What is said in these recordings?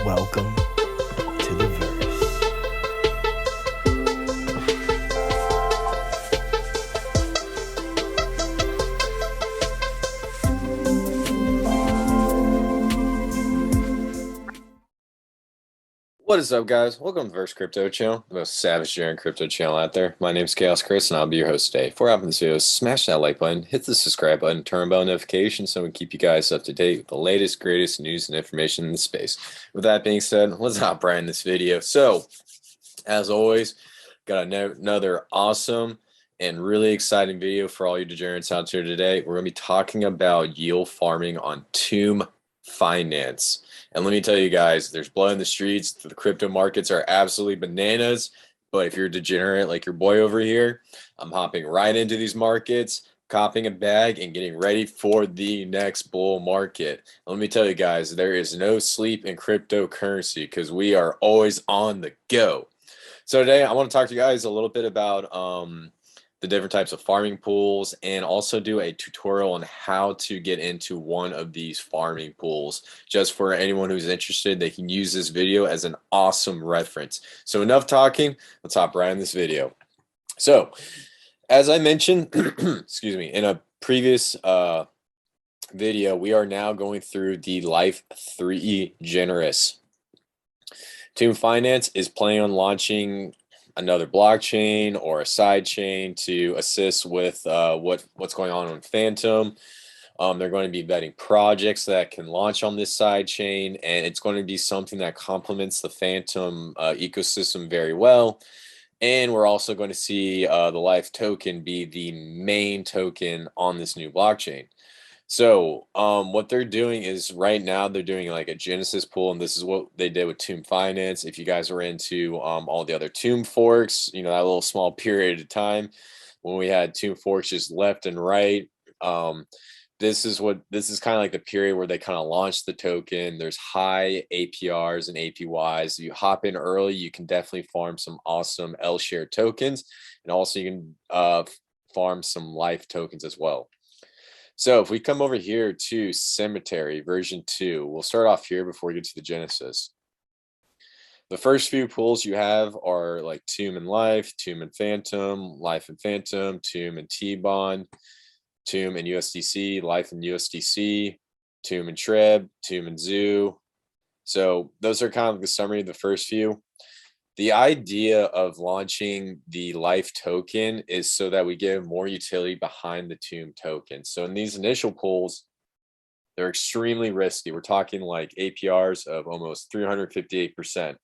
Welcome to the verse. What is up, guys? Welcome to the Verse Crypto Channel, the most savage Jaren crypto channel out there. My name is Chaos Chris, and I'll be your host today. Before I hop in this video, smash that like button, hit the subscribe button, turn on bell notifications so we can keep you guys up to date with the latest, greatest news and information in the space. With that being said, let's hop right in this video. So, as always, got another awesome and really exciting video for all you degenerates out there today. We're going to be talking about yield farming on Tomb Finance. And let me tell you guys, there's blood in the streets. The crypto markets are absolutely bananas. But if you're a degenerate like your boy over here, I'm hopping right into these markets, copying a bag, and getting ready for the next bull market. Let me tell you guys, there is no sleep in cryptocurrency because we are always on the go. So today I want to talk to you guys a little bit about the different types of farming pools and also do a tutorial on how to get into one of these farming pools. Just for anyone who's interested, they can use this video as an awesome reference. So enough talking, let's hop right in this video. So as I mentioned, excuse me, in a previous video, we are now going through the Life 3 Generous. Tomb Finance is planning on launching another blockchain or a side chain to assist with what's going on Fantom. They're going to be vetting projects that can launch on this side chain, and it's going to be something that complements the Fantom ecosystem very well. And we're also going to see the Life token be the main token on this new blockchain. So what they're doing is right now they're doing like a Genesis pool, and this is what they did with Tomb Finance. If you guys are into all the other Tomb forks, you know, that little small period of time when we had Tomb forks just left and right. This is kind of like the period where they kind of launched the token. There's high APRs and APYs. You hop in early, you can definitely farm some awesome L share tokens, and also you can farm some Life tokens as well. So if we come over here to Cemetery version 2, we'll start off here before we get to the Genesis. The first few pools you have are like Tomb and Life, Tomb and Fantom, Life and Fantom, Tomb and T-Bond, Tomb and USDC, Life and USDC, Tomb and Treb, Tomb and Zoo. So those are kind of the summary of the first few. The idea of launching the Life token is so that we get more utility behind the Tomb token. So in these initial pools, they're extremely risky. We're talking like APRs of almost 358%,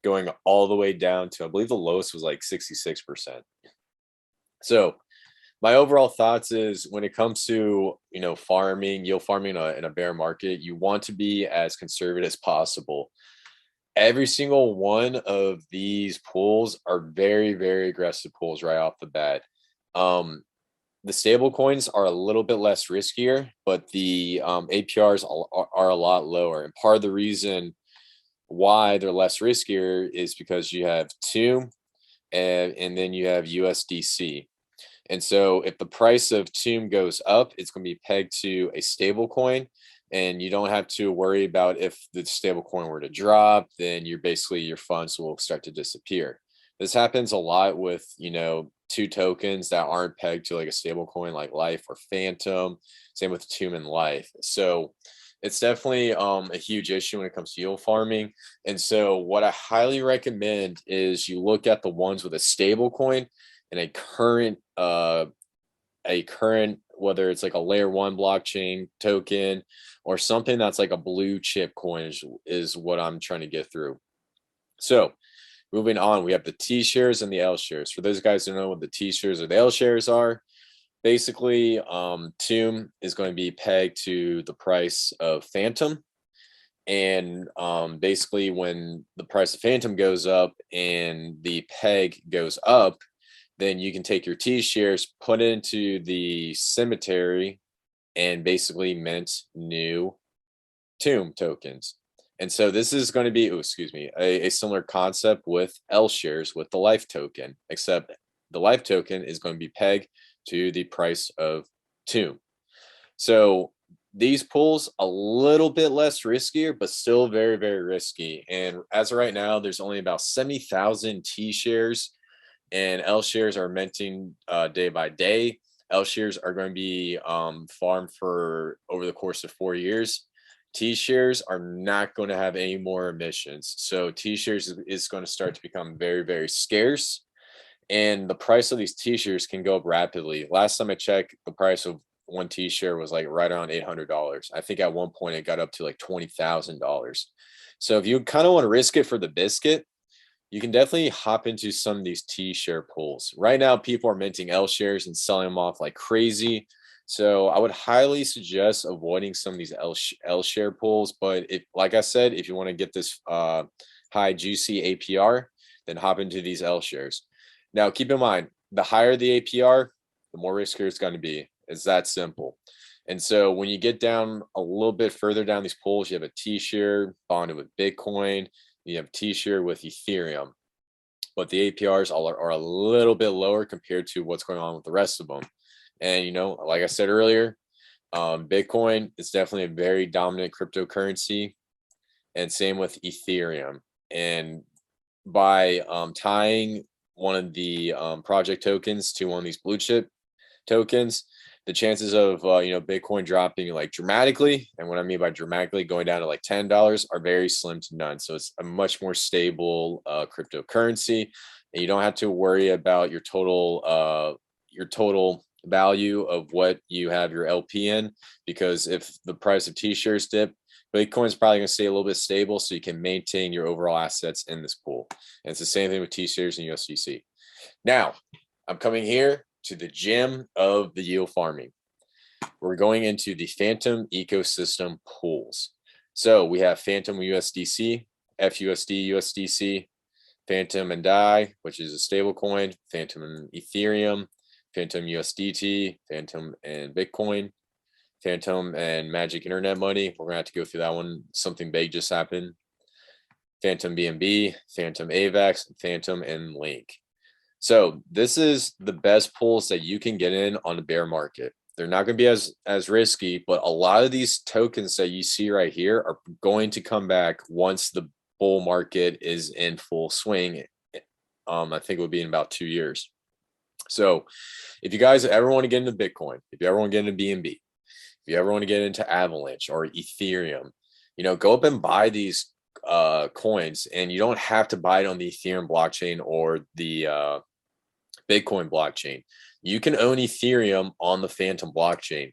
going all the way down to, I believe the lowest was like 66%. So my overall thoughts is when it comes to, you know, farming, yield farming in a bear market, you want to be as conservative as possible. Every single one of these pools are very, very aggressive pools right off the bat. The stable coins are a little bit less riskier, but the APRs are a lot lower. And part of the reason why they're less riskier is because you have Tomb and then you have USDC. And so if the price of Tomb goes up, it's going to be pegged to a stable coin. And you don't have to worry about if the stable coin were to drop, then you're basically your funds will start to disappear. This happens a lot with, you know, two tokens that aren't pegged to like a stable coin like Life or Fantom. Same with Tomb and Life. So it's definitely a huge issue when it comes to yield farming. And so what I highly recommend is you look at the ones with a stable coin and a current whether it's like a layer 1 blockchain token or something that's like a blue chip coin is what I'm trying to get through. So moving on, we have the T shares and the L shares. For those guys who know what the T shares or the L shares are, basically Tomb is going to be pegged to the price of Fantom. And basically when the price of Fantom goes up and the peg goes up, then you can take your T shares, put it into the Cemetery, and basically mint new Tomb tokens. And so this is going to be, a similar concept with L shares with the Life token, except the Life token is going to be pegged to the price of Tomb. So these pools a little bit less riskier, but still very, very risky. And as of right now, there's only about 70,000 T shares, and L shares are minting day by day. L shares are going to be farmed for over the course of 4 years. T shares are not going to have any more emissions. So T shares is going to start to become very, very scarce. And the price of these T shares can go up rapidly. Last time I checked, the price of one T share was like right around $800. I think at one point it got up to like $20,000. So if you kind of want to risk it for the biscuit, you can definitely hop into some of these T share pools. Right now, people are minting L shares and selling them off like crazy. So I would highly suggest avoiding some of these L share pools. But if, like I said, if you want to get this high juicy APR, then hop into these L shares. Now, keep in mind, the higher the APR, the more riskier it's going to be. It's that simple. And so when you get down a little bit further down these pools, you have a T share bonded with Bitcoin. You have T share with Ethereum, but the APRs are a little bit lower compared to what's going on with the rest of them. And, you know, like I said earlier, Bitcoin is definitely a very dominant cryptocurrency, and same with Ethereum. And by tying one of the project tokens to one of these blue chip tokens, the chances of Bitcoin dropping like dramatically, and what I mean by dramatically, going down to like $10, are very slim to none. So it's a much more stable cryptocurrency, and you don't have to worry about your total value of what you have your LP in, because if the price of T-shares dip, Bitcoin is probably going to stay a little bit stable, so you can maintain your overall assets in this pool. And it's the same thing with T-shares and USDC. Now, I'm coming here to the gem of the yield farming. We're going into the Fantom ecosystem pools. So we have Fantom USDC, FUSD USDC, Fantom and DAI, which is a stablecoin, Fantom and Ethereum, Fantom USDT, Fantom and Bitcoin, Fantom and Magic Internet Money. We're gonna have to go through that one. Something big just happened. Fantom BNB, Fantom AVAX, Fantom and Link. So this is the best pools that you can get in on the bear market. They're not going to be as risky, but a lot of these tokens that you see right here are going to come back once the bull market is in full swing. I think it would be in about 2 years. So if you guys ever want to get into Bitcoin, if you ever want to get into BNB, if you ever want to get into Avalanche or Ethereum, go up and buy these coins, and you don't have to buy it on the Ethereum blockchain or the Bitcoin blockchain. You can own Ethereum on the Fantom blockchain,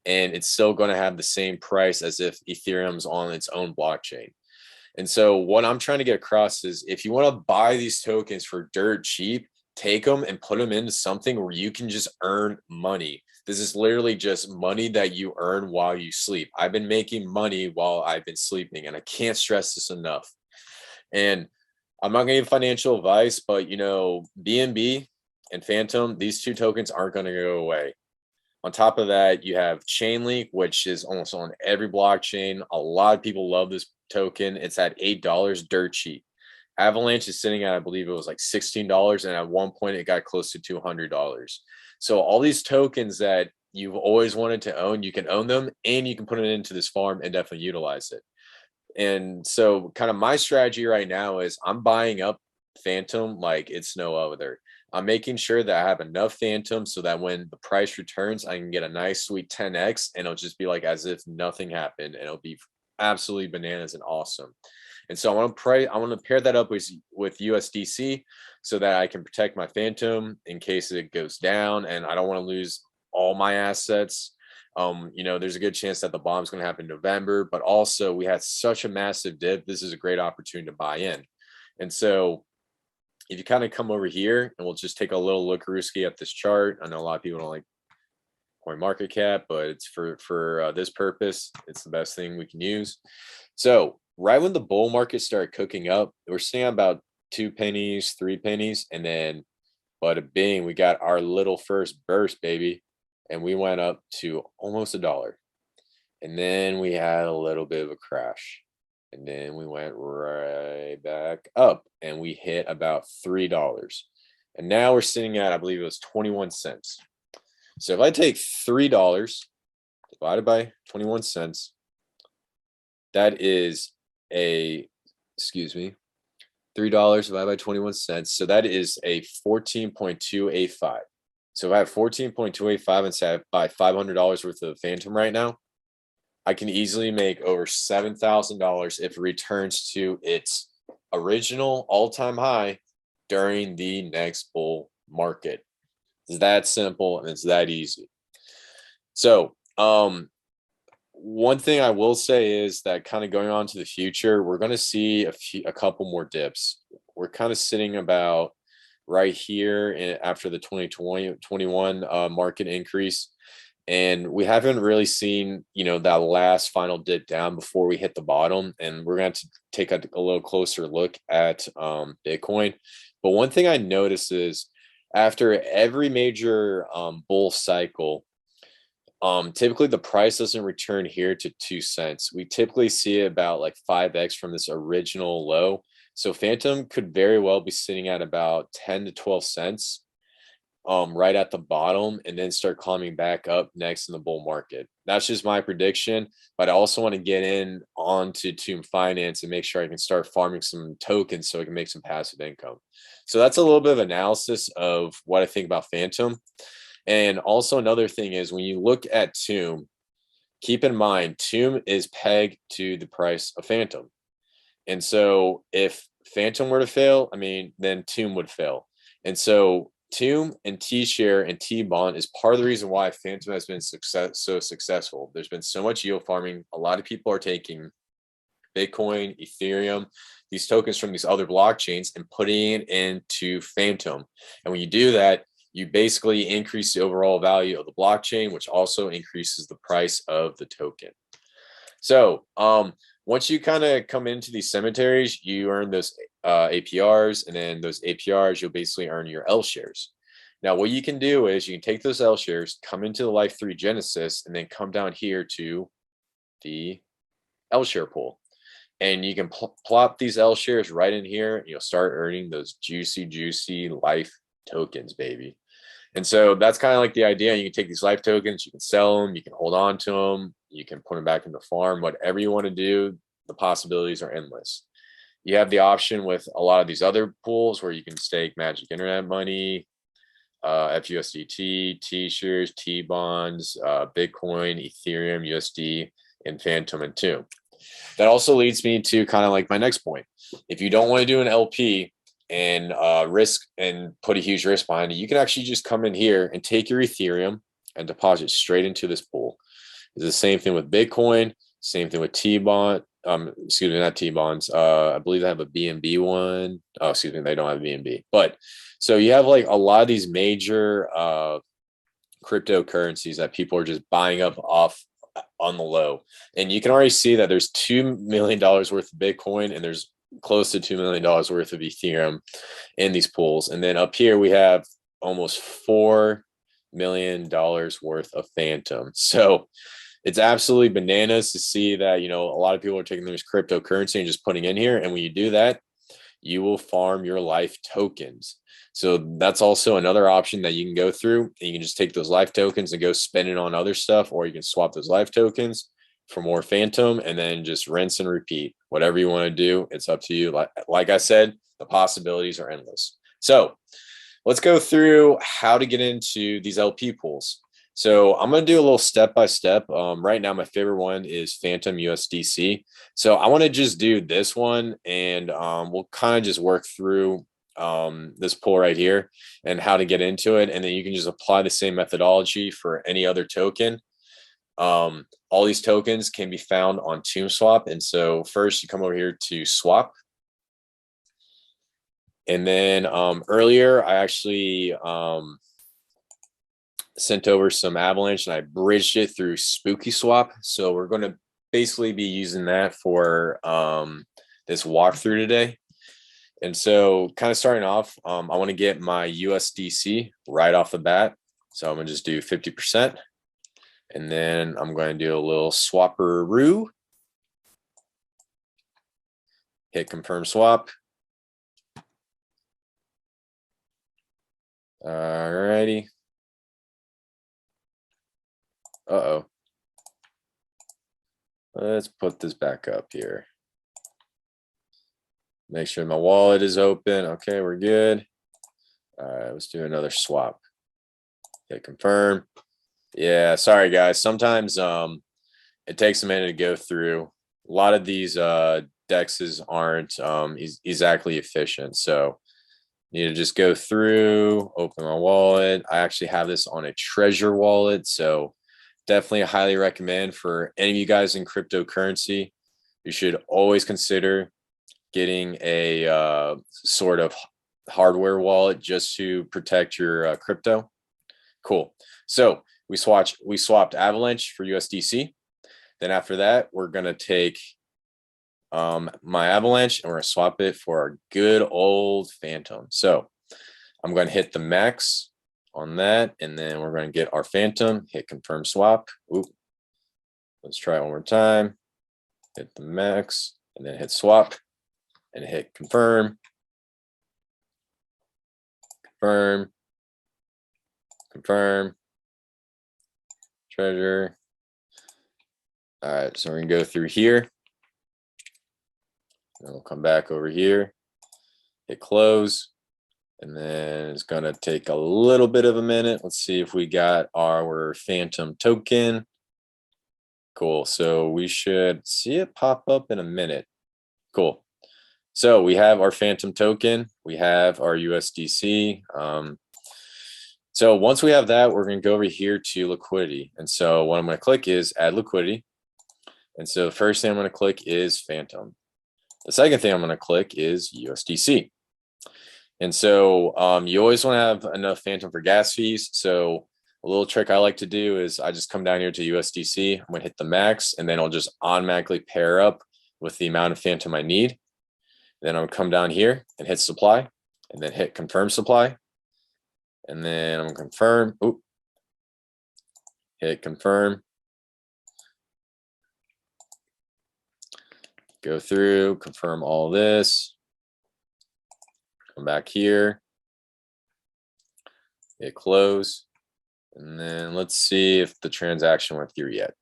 and it's still going to have the same price as if Ethereum's on its own blockchain. And so what I'm trying to get across is, if you want to buy these tokens for dirt cheap, take them and put them into something where you can just earn money. This is literally just money that you earn while you sleep. I've been making money while I've been sleeping, and I can't stress this enough. And I'm not going to give financial advice, but BNB and Fantom, these two tokens aren't going to go away. On top of that, you have Chainlink, which is almost on every blockchain. A lot of people love this token. It's at $8, dirt cheap. Avalanche is sitting at, I believe it was like $16, and at one point it got close to $200. So all these tokens that you've always wanted to own, you can own them, and you can put it into this farm and definitely utilize it. And so kind of my strategy right now is I'm buying up Fantom like it's no other. I'm making sure that I have enough Fantom so that when the price returns, I can get a nice sweet 10x, and it'll just be like as if nothing happened, and it'll be absolutely bananas and awesome. And so I want to pair that up with USDC so that I can protect my Fantom in case it goes down, and I don't want to lose all my assets. There's a good chance that the bomb's going to happen in November, but also we had such a massive dip. This is a great opportunity to buy in. And so if you kind of come over here, and we'll just take a little look-a-rooski at this chart. I know a lot of people don't like coin market cap, but it's for this purpose, it's the best thing we can use. So right when the bull market started cooking up, we're seeing about 2 pennies, 3 pennies, and then bada bing, we got our little first burst, baby, and we went up to almost $1. And then we had a little bit of a crash. And then we went right back up, and we hit about $3. And now we're sitting at, I believe it was 21 cents. So if I take $3 divided by 21 cents. That is a, excuse me, $3 divided by 21 cents. So that is a 14.285. So if I have 14.285 and say I buy $500 worth of Fantom right now, I can easily make over $7,000 if it returns to its original all-time high during the next bull market. It's that simple and it's that easy. So, one thing I will say is that kind of going on to the future, we're going to see a couple more dips. We're kind of sitting about right here after the 2021 market increase. And we haven't really seen, that last final dip down before we hit the bottom. And we're going to take a little closer look at Bitcoin. But one thing I noticed is after every major bull cycle, typically the price doesn't return here to 2 cents. We typically see about like 5x from this original low. So Fantom could very well be sitting at about 10 to 12 cents right at the bottom and then start climbing back up next in the bull market. That's just my prediction, but I also want to get in onto Tomb Finance and make sure I can start farming some tokens so I can make some passive income. So that's a little bit of analysis of what I think about Fantom. And also another thing is when you look at Tomb, keep in mind Tomb is pegged to the price of Fantom. And so if Fantom were to fail, then Tomb would fail. And so Tomb and T-Share and T-Bond is part of the reason why Fantom has been so successful. There's been so much yield farming. A lot of people are taking Bitcoin, Ethereum, these tokens from these other blockchains and putting it into Fantom. And when you do that, you basically increase the overall value of the blockchain, which also increases the price of the token. So once you kind of come into these cemeteries, you earn those APRs, and then those APRs, you'll basically earn your L shares. Now, what you can do is you can take those L shares, come into the Life 3 Genesis, and then come down here to the L share pool. And you can plop these L shares right in here, and you'll start earning those juicy Life tokens, baby. And so that's kind of like the idea. You can take these Life tokens, you can sell them, you can hold on to them, you can put them back in the farm, whatever you want to do, the possibilities are endless. You have the option with a lot of these other pools where you can stake Magic Internet Money, FUSDT, T-shares, T-bonds, Bitcoin, Ethereum, USD, and Fantom and Tomb. That also leads me to kind of like my next point. If you don't want to do an LP and risk and put a huge risk behind it, you can actually just come in here and take your Ethereum and deposit straight into this pool. It's the same thing with Bitcoin, same thing with T-bond. Excuse me, not T-bonds. I believe they have a BNB one. Oh, excuse me, they don't have BNB. But so you have like a lot of these major cryptocurrencies that people are just buying up off on the low. And you can already see that there's $2 million worth of Bitcoin and there's close to $2 million worth of Ethereum in these pools. And then up here we have almost $4 million worth of Fantom. So it's absolutely bananas to see that, a lot of people are taking this cryptocurrency and just putting in here. And when you do that, you will farm your Life tokens. So that's also another option that you can go through. You can just take those Life tokens and go spend it on other stuff, or you can swap those Life tokens for more Fantom and then just rinse and repeat. Whatever you want to do, it's up to you. Like I said, the possibilities are endless. So let's go through how to get into these LP pools. So I'm going to do a little step-by-step. Right now, my favorite one is Fantom USDC. So I want to just do this one, and we'll kind of just work through this pool right here and how to get into it. And then you can just apply the same methodology for any other token. All these tokens can be found on TombSwap. And so first you come over here to swap. And then earlier I actually sent over some Avalanche and I bridged it through Spooky Swap. So we're going to basically be using that for this walkthrough today. And so kind of starting off, I want to get my USDC right off the bat. So I'm going to just do 50%. And then I'm going to do a little swapperoo. Hit confirm swap. Alrighty. Uh-oh. Let's put this back up here. Make sure my wallet is open. Okay, we're good. All right, let's do another swap. Hit confirm. Yeah, sorry guys. Sometimes it takes a minute to go through. A lot of these dexes aren't exactly efficient. So need to just go through, open my wallet. I actually have this on a Treasure wallet. So definitely highly recommend for any of you guys in cryptocurrency. You should always consider getting a sort of hardware wallet just to protect your crypto. Cool. So we swapped Avalanche for USDC. Then after that, we're gonna take my Avalanche and we're gonna swap it for our good old Fantom. So I'm gonna hit the max on that, and then we're gonna get our Fantom, hit confirm swap. Ooh. Let's try it one more time. Hit the max and then hit swap and hit confirm. Confirm. Confirm. Treasure. All right, so we're gonna go through here. And we'll come back over here, hit close, and then it's gonna take a little bit of a minute. Let's see if we got our Fantom token. Cool, so we should see it pop up in a minute. Cool. So we have our Fantom token, we have our USDC. So once we have that, we're going to go over here to liquidity. And so what I'm going to click is add liquidity. And so the first thing I'm going to click is Fantom. The second thing I'm going to click is USDC. And so you always want to have enough Fantom for gas fees. So a little trick I like to do is I just come down here to USDC. I'm going to hit the max, and then I'll just automatically pair up with the amount of Fantom I need. Then I'll come down here and hit supply, and then hit confirm supply. And then I'm going to confirm. Oop. Hit confirm. Go through, confirm all this. Come back here. Hit close. And then let's see if the transaction went through yet.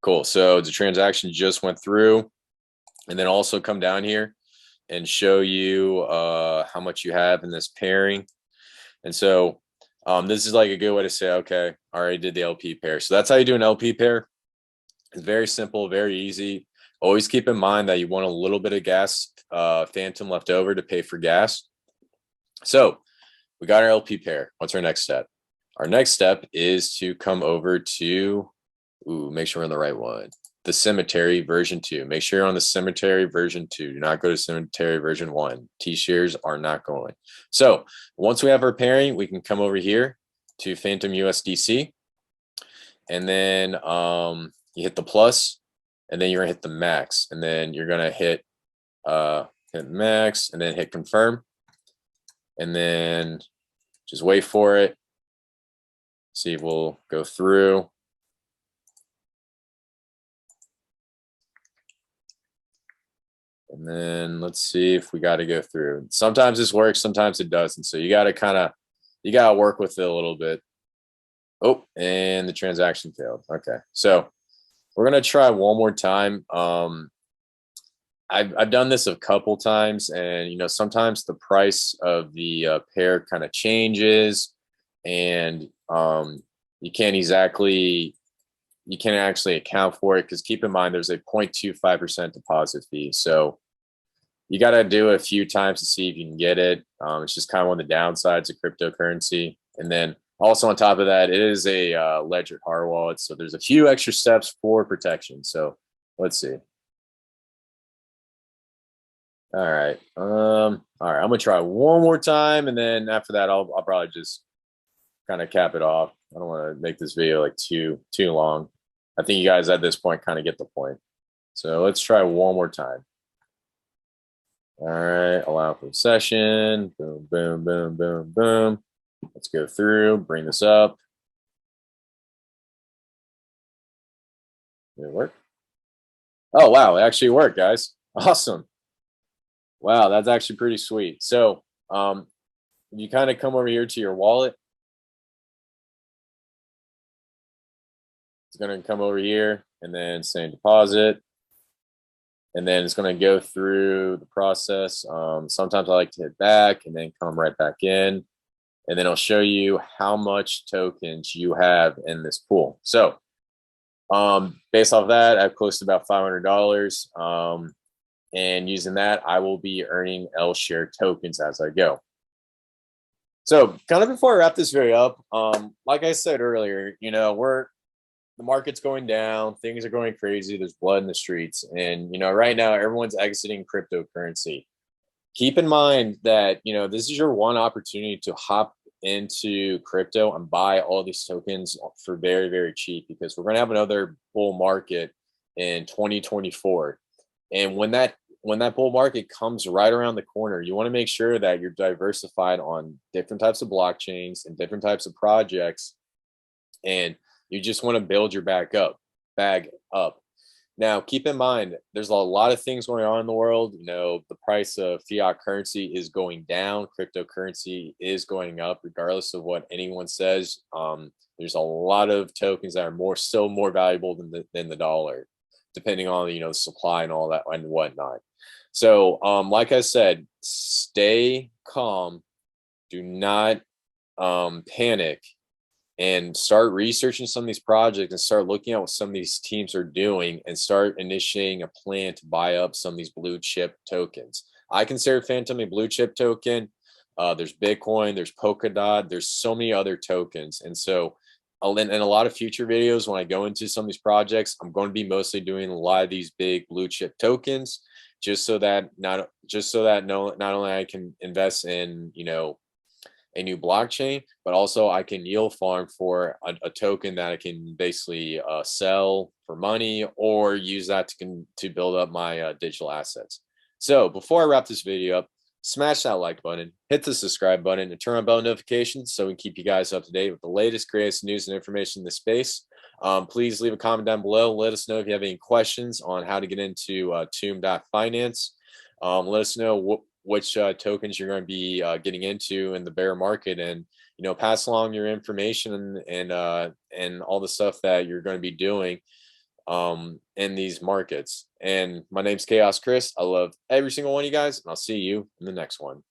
Cool. So the transaction just went through. And then also come down here and show you how much you have in this pairing. And so this is like a good way to say, okay, I already did the LP pair. So that's how you do an LP pair. It's very simple, very easy. Always keep in mind that you want a little bit of gas Fantom left over to pay for gas. So we got our LP pair. What's our next step? Our next step is to come over to, make sure we're on the right one. The Cemetery version 2. Make sure you're on the Cemetery version 2. Do not go to Cemetery version 1. T-shares are not going. So once we have our pairing, we can come over here to Fantom USDC. And then you hit the plus, and then you're gonna hit the max, and then you're gonna hit max, and then hit confirm, and then just wait for it. See if we'll go through. And then let's see if we got to go through. Sometimes this works, sometimes it doesn't. So you got to work with it a little bit. Oh, and the transaction failed. Okay, so we're gonna try one more time. I've done this a couple times, and sometimes the price of the pair kind of changes, and you can't actually account for it, because keep in mind there's a 0.25% deposit fee. So you got to do it a few times to see if you can get it. It's just kind of one of the downsides of cryptocurrency. And then also on top of that, it is a ledger hard wallet, so there's a few extra steps for protection. So let's see. All right. All right. I'm gonna try one more time, and then after that, I'll probably just kind of cap it off. I don't want to make this video like too long. I think you guys at this point kind of get the point. So let's try one more time. All right, allow for the session. Boom, boom, boom, boom, boom. Let's go through, bring this up. Did it work? Oh, wow, it actually worked, guys. Awesome. Wow, that's actually pretty sweet. So you kind of come over here to your wallet. It's going to come over here and then saying deposit. And then it's going to go through the process. Sometimes I like to hit back and then come right back in. And then I'll show you how much tokens you have in this pool. So based off that, I have close to about $500. And using that, I will be earning L share tokens as I go. So kind of before I wrap this video up, like I said earlier, you know, the market's going down, things are going crazy, there's blood in the streets. And, you know, right now everyone's exiting cryptocurrency. Keep in mind that, you know, this is your one opportunity to hop into crypto and buy all these tokens for very, very cheap, because we're going to have another bull market in 2024. And when that bull market comes right around the corner, you want to make sure that you're diversified on different types of blockchains and different types of projects. And you just want to build your bag up. Now, keep in mind, there's a lot of things going on in the world. You know, the price of fiat currency is going down. Cryptocurrency is going up, regardless of what anyone says. There's a lot of tokens that are still more valuable than the dollar, depending on, you know, the supply and all that and whatnot. So, like I said, stay calm. Do not panic. And start researching some of these projects and start looking at what some of these teams are doing and start initiating a plan to buy up some of these blue chip tokens. I consider Fantom a blue chip token. There's Bitcoin, there's Polkadot, there's so many other tokens. And so in a lot of future videos, when I go into some of these projects, I'm going to be mostly doing a lot of these big blue chip tokens, just so that not only I can invest in, you know, a new blockchain, but also I can yield farm for a token that I can basically sell for money or use that to build up my digital assets. So before I wrap this video up, smash that like button, hit the subscribe button, and turn on bell notifications so we can keep you guys up to date with the latest, greatest news and information in the space. Please leave a comment down below. Let us know if you have any questions on how to get into Tomb.finance. Let us know which tokens you're going to be getting into in the bear market, and, you know, pass along your information and all the stuff that you're going to be doing in these markets. And my name's Chaos Chris. I love every single one of you guys, and I'll see you in the next one.